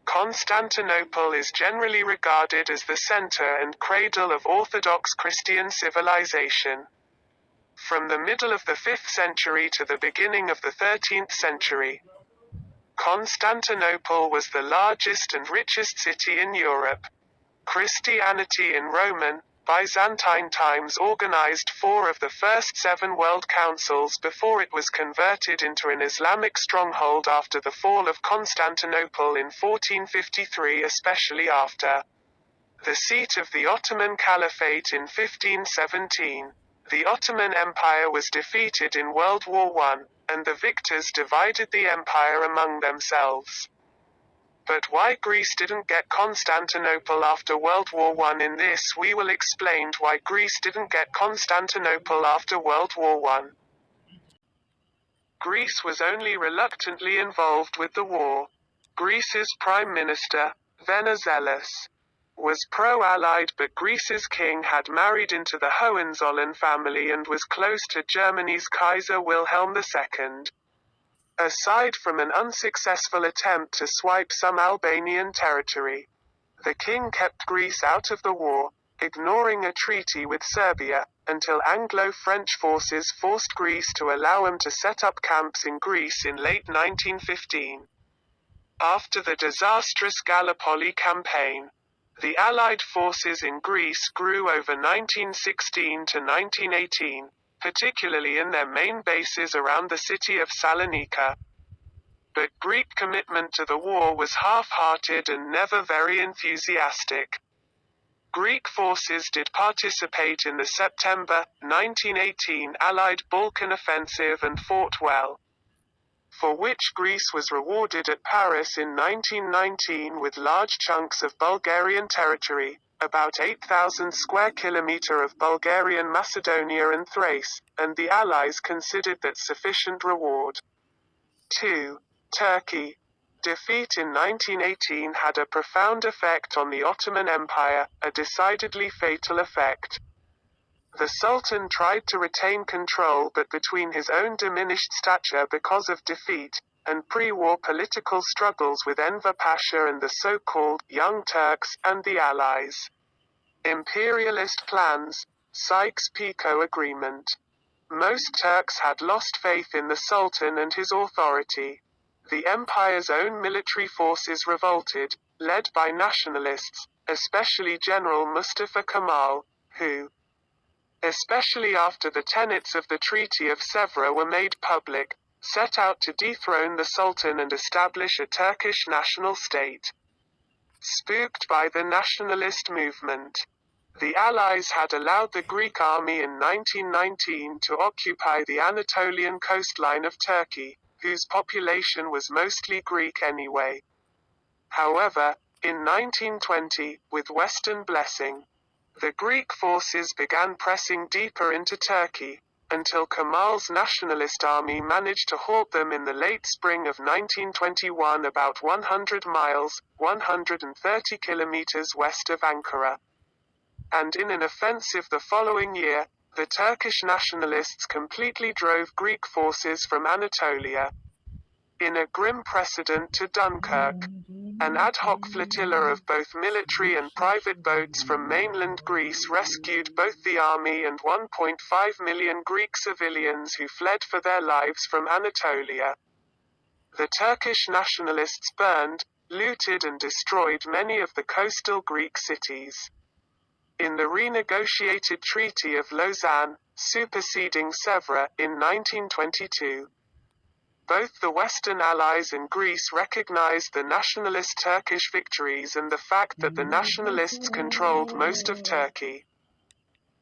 Constantinople is generally regarded as the center and cradle of Orthodox Christian civilization. From the middle of the 5th century to the beginning of the 13th century, Constantinople was the largest and richest city in Europe. Christianity in Roman, Byzantine times organized 4 of the first 7 world councils before it was converted into an Islamic stronghold after the fall of Constantinople in 1453, especially after the seat of the Ottoman Caliphate in 1517. The Ottoman Empire was defeated in World War I, and the victors divided the empire among themselves. But why Greece didn't get Constantinople after World War I? In this we will explain why Greece didn't get Constantinople after World War I. Greece was only reluctantly involved with the war. Greece's Prime Minister, Venizelos, was pro-Allied, but Greece's king had married into the Hohenzollern family and was close to Germany's Kaiser Wilhelm II. Aside from an unsuccessful attempt to swipe some Albanian territory, the king kept Greece out of the war, ignoring a treaty with Serbia, until Anglo-French forces forced Greece to allow him to set up camps in Greece in late 1915. After the disastrous Gallipoli campaign, the Allied forces in Greece grew over 1916 to 1918, particularly in their main bases around the city of Salonika. But Greek commitment to the war was half-hearted and never very enthusiastic. Greek forces did participate in the September 1918 Allied Balkan offensive and fought well, for which Greece was rewarded at Paris in 1919 with large chunks of Bulgarian territory, about 8,000 square kilometer of Bulgarian Macedonia and Thrace, and the Allies considered that sufficient reward. 2. Turkey. Defeat in 1918 had a profound effect on the Ottoman Empire, a decidedly fatal effect. The Sultan tried to retain control, but between his own diminished stature because of defeat, and pre-war political struggles with Enver Pasha and the so-called Young Turks and the Allies' imperialist plans, Sykes-Picot Agreement, most Turks had lost faith in the Sultan and his authority. The empire's own military forces revolted, led by nationalists, especially General Mustafa Kemal, who, especially after the tenets of the Treaty of Sèvres were made public, set out to dethrone the Sultan and establish a Turkish national state. Spooked by the nationalist movement, the Allies had allowed the Greek army in 1919 to occupy the Anatolian coastline of Turkey, whose population was mostly Greek anyway. However, in 1920, with Western blessing, the Greek forces began pressing deeper into Turkey, until Kemal's nationalist army managed to halt them in the late spring of 1921 about 100 miles, 130 kilometers west of Ankara. And in an offensive the following year, the Turkish nationalists completely drove Greek forces from Anatolia. In a grim precedent to Dunkirk, an ad hoc flotilla of both military and private boats from mainland Greece rescued both the army and 1.5 million Greek civilians who fled for their lives from Anatolia. The Turkish nationalists burned, looted and destroyed many of the coastal Greek cities. In the renegotiated Treaty of Lausanne, superseding Sèvres, in 1922, both the Western Allies and Greece recognized the nationalist Turkish victories and the fact that the nationalists controlled most of Turkey.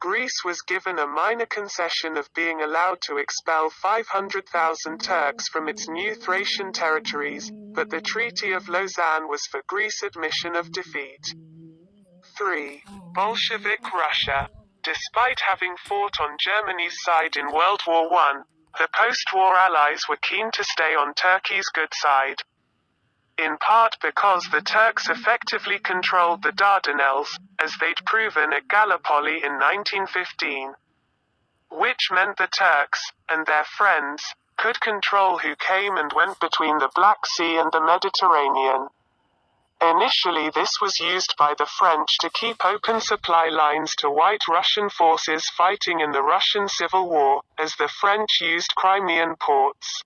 Greece was given a minor concession of being allowed to expel 500,000 Turks from its new Thracian territories, but the Treaty of Lausanne was for Greece admission of defeat. 3. Bolshevik Russia. Despite having fought on Germany's side in World War I, the post-war Allies were keen to stay on Turkey's good side. In part because the Turks effectively controlled the Dardanelles, as they'd proven at Gallipoli in 1915. Which meant the Turks, and their friends, could control who came and went between the Black Sea and the Mediterranean. Initially this was used by the French to keep open supply lines to White Russian forces fighting in the Russian Civil War, as the French used Crimean ports.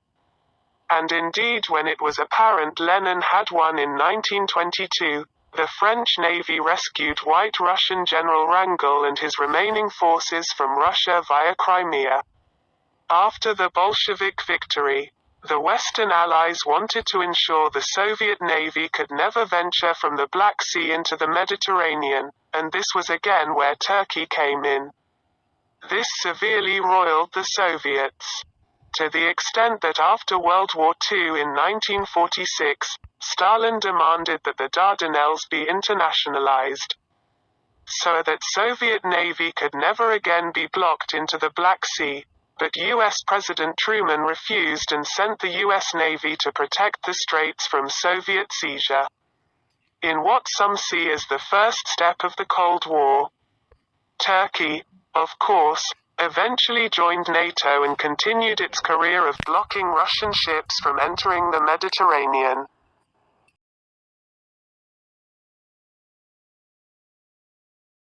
And indeed when it was apparent Lenin had won in 1922, the French Navy rescued White Russian General Wrangel and his remaining forces from Russia via Crimea. After the Bolshevik victory, the Western Allies wanted to ensure the Soviet Navy could never venture from the Black Sea into the Mediterranean, and this was again where Turkey came in. This severely roiled the Soviets, to the extent that after World War II in 1946, Stalin demanded that the Dardanelles be internationalized, so that Soviet Navy could never again be blocked into the Black Sea. But U.S. President Truman refused and sent the U.S. Navy to protect the straits from Soviet seizure. In what some see as the first step of the Cold War, Turkey, of course, eventually joined NATO and continued its career of blocking Russian ships from entering the Mediterranean.